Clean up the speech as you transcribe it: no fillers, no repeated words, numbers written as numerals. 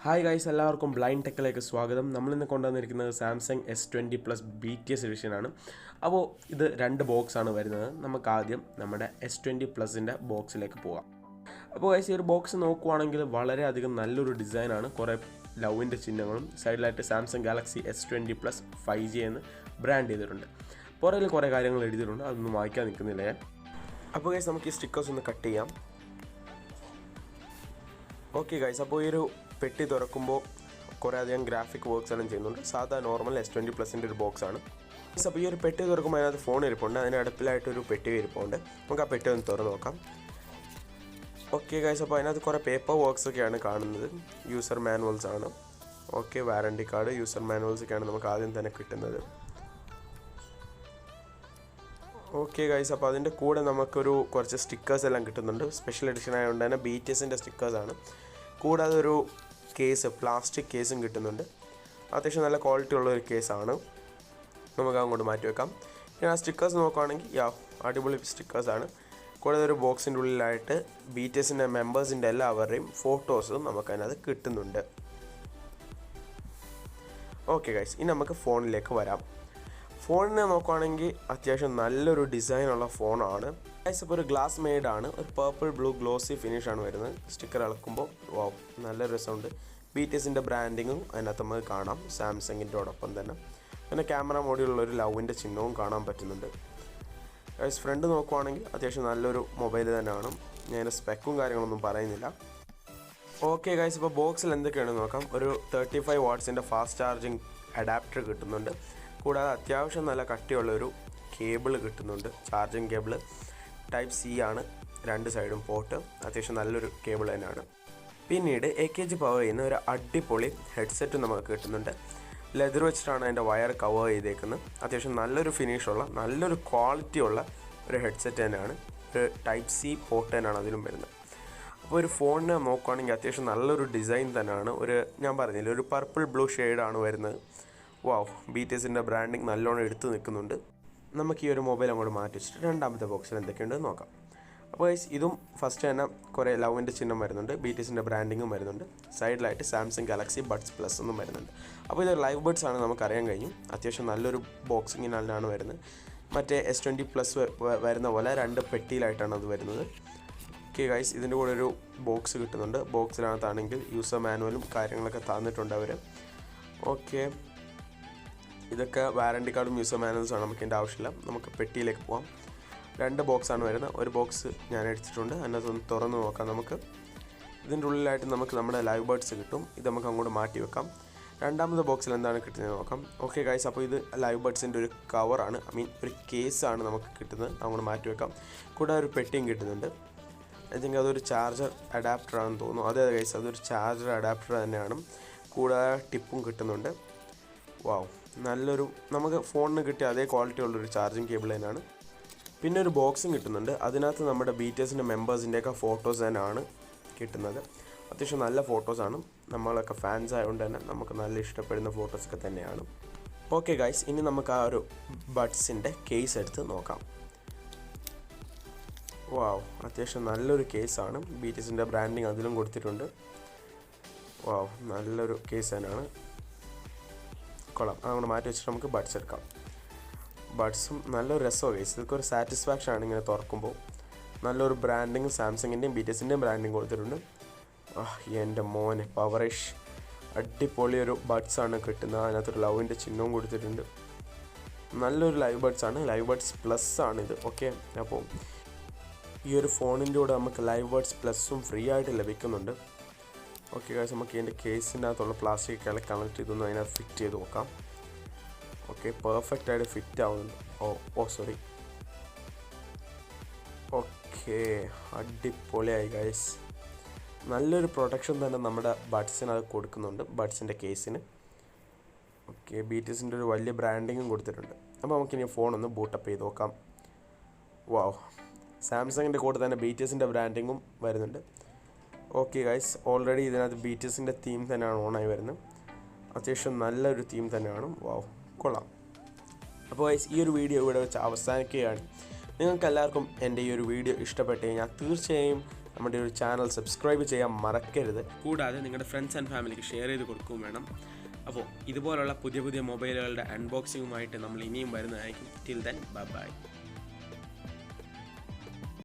Hi guys, എല്ലാവർക്കും blind ടെക്കിലേക്ക് സ്വാഗതം. നമ്മളിന്ന് കൊണ്ടുവന്നിരിക്കുന്നത് സാംസങ് S20 പ്ലസ് BTS എഡിഷനാണ്. അപ്പോൾ ഇത് രണ്ട് ബോക്സാണ് വരുന്നത്. നമുക്ക് ആദ്യം നമ്മുടെ S20 പ്ലസിൻ്റെ ബോക്സിലേക്ക് പോകാം. അപ്പോൾ ഗൈസ്, ഈ ഒരു ബോക്സ് നോക്കുവാണെങ്കിൽ വളരെയധികം നല്ലൊരു ഡിസൈനാണ്. കുറേ ലവിൻ്റെ ചിഹ്നങ്ങളും സൈഡിലായിട്ട് Samsung Galaxy S20 plus 5G എന്ന് ബ്രാൻഡ് ചെയ്തിട്ടുണ്ട്. പുറകിൽ കുറേ കാര്യങ്ങൾ എഴുതിയിട്ടുണ്ട്, അതൊന്നും വായിക്കാൻ നിൽക്കുന്നില്ല ഞാൻ. അപ്പോൾ ഗൈസ്, നമുക്ക് ഈ സ്റ്റിക്കേഴ്സ് ഒന്ന് കട്ട് ചെയ്യാം. ഓക്കെ ഗൈസ്, അപ്പോൾ ഈ ഒരു പെട്ടി തുറക്കുമ്പോൾ കുറേ അധികം ഗ്രാഫിക് വർക്ക്സ് എല്ലാം ചെയ്യുന്നുണ്ട്. സാധാ നോർമൽ S20 പ്ലസിൻ്റെ ഒരു ബോക്സാണ്. അപ്പോൾ ഈ ഒരു പെട്ടി തുറക്കുമ്പോൾ അതിനകത്ത് ഫോൺ ഇരിപ്പുണ്ട്, അതിന് അടുപ്പിലായിട്ടൊരു പെട്ടി ഇരിപ്പുണ്ട്. നമുക്ക് ആ പെട്ടി ഒന്ന് തുറന്ന് നോക്കാം. ഓക്കെ ഗൈസ്, അപ്പോൾ അതിനകത്ത് കുറേ പേപ്പർ വർക്ക്സൊക്കെയാണ് കാണുന്നത്. യൂസർ മാനുവൽസ് ആണ്. ഓക്കെ, വാറണ്ടി കാർഡ്, യൂസർ മാനുവൽസൊക്കെയാണ് നമുക്ക് ആദ്യം തന്നെ കിട്ടുന്നത്. ഓക്കെ ഗൈസ്, അപ്പോൾ അതിൻ്റെ കൂടെ നമുക്കൊരു കുറച്ച് സ്റ്റിക്കേഴ്സ് എല്ലാം കിട്ടുന്നുണ്ട്. സ്പെഷ്യൽ എഡിഷൻ ആയതുകൊണ്ട് തന്നെ BTSൻ്റെ സ്റ്റിക്കേഴ്സാണ്. കൂടാതെ ഒരു കേസ്, പ്ലാസ്റ്റിക് കേസും കിട്ടുന്നുണ്ട്. അത്യാവശ്യം നല്ല ക്വാളിറ്റി ഉള്ളൊരു കേസാണ്. നമുക്ക് അങ്ങോട്ട് മാറ്റി വെക്കാം. ഇനി ആ സ്റ്റിക്കേഴ്സ് നോക്കുകയാണെങ്കിൽ അടിപൊളി സ്റ്റിക്കേഴ്സാണ്. കൂടാതെ ഒരു ബോക്സിൻ്റെ ഉള്ളിലായിട്ട് BTSൻ്റെ മെമ്പേഴ്സിൻ്റെ എല്ലാവരുടെയും ഫോട്ടോസും നമുക്കതിനകത്ത് കിട്ടുന്നുണ്ട്. ഓക്കെ ഗൈസ്, ഇനി നമുക്ക് ഫോണിലേക്ക് വരാം. ഫോണിനെ നോക്കുകയാണെങ്കിൽ അത്യാവശ്യം നല്ലൊരു ഡിസൈനുള്ള ഫോണാണ്. ഗൈസ്, ഇപ്പോൾ ഒരു ഗ്ലാസ് മെയ്ഡാണ്. ഒരു പർപ്പിൾ ബ്ലൂ ഗ്ലോസി ഫിനിഷാണ് വരുന്നത്. സ്റ്റിക്കർ ഇളക്കുമ്പോൾ നല്ല രസമുണ്ട്. BTSൻ്റെ ബ്രാൻഡിങ്ങും അതിനകത്ത് നമുക്ക് കാണാം, സാംസങ്ങിൻ്റെയോടൊപ്പം തന്നെ. പിന്നെ ക്യാമറ മോഡിലുള്ളൊരു ലവിൻ്റെ ചിഹ്നവും കാണാൻ പറ്റുന്നുണ്ട്. ഗൈസ്, ഫ്രണ്ട് നോക്കുവാണെങ്കിൽ അത്യാവശ്യം നല്ലൊരു മൊബൈൽ തന്നെയാണ്. ഞാൻ സ്പെക്കും കാര്യങ്ങളൊന്നും പറയുന്നില്ല. ഓക്കെ ഗൈസ്, ഇപ്പോൾ ബോക്സിൽ എന്തൊക്കെയാണെന്ന് നോക്കാം. ഒരു 35 വാട്ട്സിൻ്റെ ഫാസ്റ്റ് ചാർജിങ് അഡാപ്റ്റർ കിട്ടുന്നുണ്ട്. കൂടാതെ അത്യാവശ്യം നല്ല കട്ടിയുള്ളൊരു കേബിൾ കിട്ടുന്നുണ്ട്, ചാർജിങ് കേബിൾ. ടൈപ്പ് C ആണ് രണ്ട് സൈഡും പോർട്ട്. അത്യാവശ്യം നല്ലൊരു കേബിൾ തന്നെയാണ്. പിന്നീട് AKG പവർ ചെയ്യുന്ന ഒരു അടിപൊളി ഹെഡ്സെറ്റ് നമുക്ക് കിട്ടുന്നുണ്ട്. ലെതർ വെച്ചിട്ടാണ് അതിൻ്റെ വയർ കവർ ചെയ്തേക്കുന്നത്. അത്യാവശ്യം നല്ലൊരു ഫിനിഷുള്ള, നല്ലൊരു ക്വാളിറ്റി ഉള്ള ഒരു ഹെഡ്സെറ്റ് തന്നെയാണ്. ഒരു ടൈപ്പ് C പോർട്ട് തന്നെയാണ് അതിലും വരുന്നത്. അപ്പോൾ ഒരു ഫോണിനെ നോക്കുകയാണെങ്കിൽ അത്യാവശ്യം നല്ലൊരു ഡിസൈൻ തന്നെയാണ്. ഞാൻ പറഞ്ഞില്ല, ഒരു പർപ്പിൾ ബ്ലൂ ഷെയ്ഡാണ് വരുന്നത്. BTSൻ്റെ ബ്രാൻഡിങ് നല്ലോണം എടുത്ത് നിൽക്കുന്നുണ്ട്. നമുക്ക് ഈ ഒരു മൊബൈൽ അങ്ങോട്ട് മാറ്റി വെച്ചിട്ട് രണ്ടാമത്തെ ബോക്സിൽ എന്തൊക്കെയുണ്ടെന്ന് നോക്കാം. അപ്പോൾ ഇതും ഫസ്റ്റ് തന്നെ കുറേ ലവിൻ്റെ ചിഹ്നം വരുന്നുണ്ട്. BTSൻ്റെ ബ്രാൻഡിങ്ങും വരുന്നുണ്ട്. സൈഡിലായിട്ട് സാംസങ് ഗാലക്സി ബഡ്സ് പ്ലസ് എന്നും വരുന്നുണ്ട്. അപ്പോൾ ഇത് ലൈവ് ബഡ്സ് ആണ്, നമുക്കറിയാൻ കഴിഞ്ഞു. അത്യാവശ്യം നല്ലൊരു ബോക്സിങ്ങിനാണ് വരുന്നത്. മറ്റേ S20 പ്ലസ് വരുന്ന പോലെ രണ്ട് പെട്ടിയിലായിട്ടാണ് അത് വരുന്നത്. ഓക്കെ ഗൈസ്, ഇതിൻ്റെ കൂടെ ഒരു ബോക്സ് കിട്ടുന്നുണ്ട്. ബോക്സിനകത്താണെങ്കിൽ യൂസർ മാനുവലും കാര്യങ്ങളൊക്കെ തന്നിട്ടുണ്ട് അവർ. ഓക്കെ, ഇതൊക്കെ വാറണ്ടി കാർഡും യൂസർ മാനുവൽസുമാണ്. നമുക്ക് ഇതിൻ്റെ ആവശ്യമില്ല. നമുക്ക് പെട്ടിയിലേക്ക് പോകാം. രണ്ട് ബോക്സാണ് വരുന്നത്. ഒരു ബോക്സ് ഞാൻ എടുത്തിട്ടുണ്ട്, അതിനകത്തൊന്ന് തുറന്ന് നോക്കാം. നമുക്ക് ഇതിൻ്റെ ഉള്ളിലായിട്ട് നമുക്ക് നമ്മുടെ ലൈവ് ബേർഡ്സ് കിട്ടും. ഇത് നമുക്ക് അങ്ങോട്ട് മാറ്റി വെക്കാം. രണ്ടാമത്തെ ബോക്സിൽ എന്താണ് കിട്ടുന്നത് നോക്കാം. ഓക്കെ ഗൈസ്, അപ്പോൾ ഇത് ലൈവ് ബേർഡ്സിൻ്റെ ഒരു കവറാണ്, ഒരു കേസാണ് നമുക്ക് കിട്ടുന്നത്. അങ്ങോട്ട് മാറ്റി വെക്കാം. കൂടാതെ ഒരു പെട്ടിയും കിട്ടുന്നുണ്ട്. ഐ തിങ്ക് അതൊരു ചാർജർ അഡാപ്റ്ററാണെന്ന് തോന്നുന്നു. അതെ ഗൈസ്, അതൊരു ചാർജർ അഡാപ്റ്റർ തന്നെയാണ്. കൂടാതെ ടിപ്പും കിട്ടുന്നുണ്ട്. നല്ലൊരു, നമുക്ക് ഫോണിന് കിട്ടിയ അതേ ക്വാളിറ്റി ഉള്ളൊരു ചാർജിങ് കേബിൾ തന്നെയാണ്. പിന്നെ ഒരു ബോക്സും കിട്ടുന്നുണ്ട്. അതിനകത്ത് നമ്മുടെ BTSൻ്റെ മെമ്പേഴ്സിൻ്റെയൊക്കെ ഫോട്ടോസ് തന്നെയാണ് കിട്ടുന്നത്. അത്യാവശ്യം നല്ല ഫോട്ടോസാണ്. നമ്മളൊക്കെ ഫാൻസ് ആയതുകൊണ്ട് തന്നെ നമുക്ക് നല്ല ഇഷ്ടപ്പെടുന്ന ഫോട്ടോസൊക്കെ തന്നെയാണ്. ഓക്കെ ഗൈസ്, ഇനി നമുക്ക് ആ ഒരു ബഡ്സിൻ്റെ കേസ് എടുത്ത് നോക്കാം. അത്യാവശ്യം നല്ലൊരു കേസാണ്. BTSൻ്റെ ബ്രാൻഡിങ് അതിലും കൊടുത്തിട്ടുണ്ട്. നല്ലൊരു കേസ് തന്നെയാണ്. കൊള്ളാം. അതുകൊണ്ട് മാറ്റി വെച്ചിട്ട് നമുക്ക് ബഡ്സ് എടുക്കാം. ബഡ്സും നല്ലൊരു രസമാണ് കേസ്. ഇതൊക്കെ ഒരു സാറ്റിസ്ഫാക്ഷൻ ആണ് ഇങ്ങനെ തുറക്കുമ്പോൾ. നല്ലൊരു ബ്രാൻഡിങ് സാംസങ്ങിൻ്റെയും BTSൻ്റെയും ബ്രാൻഡിങ് കൊടുത്തിട്ടുണ്ട്. എൻ്റെ മോനെ, പവറിഷ് അടിപൊളിയൊരു ബഡ്സാണ് കിട്ടുന്നത്. അതിനകത്തൊരു ലവിൻ്റെ ചിഹ്നവും കൊടുത്തിട്ടുണ്ട്. നല്ലൊരു ലൈവ് ബഡ്സാണ്. ലൈവ് ബഡ്സ് പ്ലസ് ആണിത്. ഓക്കെ, അപ്പോൾ ഈ ഒരു ഫോണിൻ്റെ കൂടെ നമുക്ക് ലൈവ് ബഡ്സ് പ്ലസ്സും ഫ്രീ ആയിട്ട് ലഭിക്കുന്നുണ്ട്. ഓക്കെ ഗൈസ്, നമുക്ക് ഇതിൻ്റെ കേസിൻ്റെ അകത്തുള്ള പ്ലാസ്റ്റിക് കണക്ട് ചെയ്തൊന്ന് അതിനകത്ത് ഫിറ്റ് ചെയ്ത് നോക്കാം. ഓക്കെ, പെർഫെക്റ്റ് ആയിട്ട് ഫിറ്റ് ആവുന്നുണ്ട്. സോറി. ഓക്കെ, അടിപൊളിയായി ഗൈസ്. നല്ലൊരു പ്രൊട്ടക്ഷൻ തന്നെ നമ്മുടെ ബഡ്സിന് അത് കൊടുക്കുന്നുണ്ട്, ബഡ്സിൻ്റെ കേസിന്. ഓക്കെ, BTSൻ്റെ ഒരു വലിയ ബ്രാൻഡിങ്ങും കൊടുത്തിട്ടുണ്ട്. അപ്പോൾ നമുക്കിനി ഫോണൊന്ന് ബൂട്ടപ്പ് ചെയ്ത് നോക്കാം. സാംസങ്ങിൻ്റെ കൂടെ തന്നെ BTSൻ്റെ ബ്രാൻഡിങ്ങും വരുന്നുണ്ട്. ഓക്കെ ഗൈസ്, ഓൾറെഡി ഇതിനകത്ത് BTSൻ്റെ തീം തന്നെയാണ് ഓണായി വരുന്നത്. അത്യാവശ്യം നല്ലൊരു തീം തന്നെയാണ്. കൊള്ളാം. അപ്പോൾ ഗൈസ്, ഈ ഒരു വീഡിയോ ഇവിടെ വെച്ച് അവസാനിക്കുകയാണ്. നിങ്ങൾക്ക് എല്ലാവർക്കും എൻ്റെ ഈ ഒരു വീഡിയോ ഇഷ്ടപ്പെട്ട് കഴിഞ്ഞാൽ തീർച്ചയായും നമ്മുടെ ഒരു ചാനൽ സബ്സ്ക്രൈബ് ചെയ്യാൻ മറക്കരുത്. കൂടാതെ നിങ്ങളുടെ ഫ്രണ്ട്സ് ആൻഡ് ഫാമിലിക്ക് ഷെയർ ചെയ്ത് കൊടുക്കുകയും വേണം. അപ്പോൾ ഇതുപോലുള്ള പുതിയ പുതിയ മൊബൈലുകളുടെ അൺബോക്സിങ്ങുമായിട്ട് നമ്മൾ ഇനിയും വരുന്നതായിരിക്കും. Till then bye.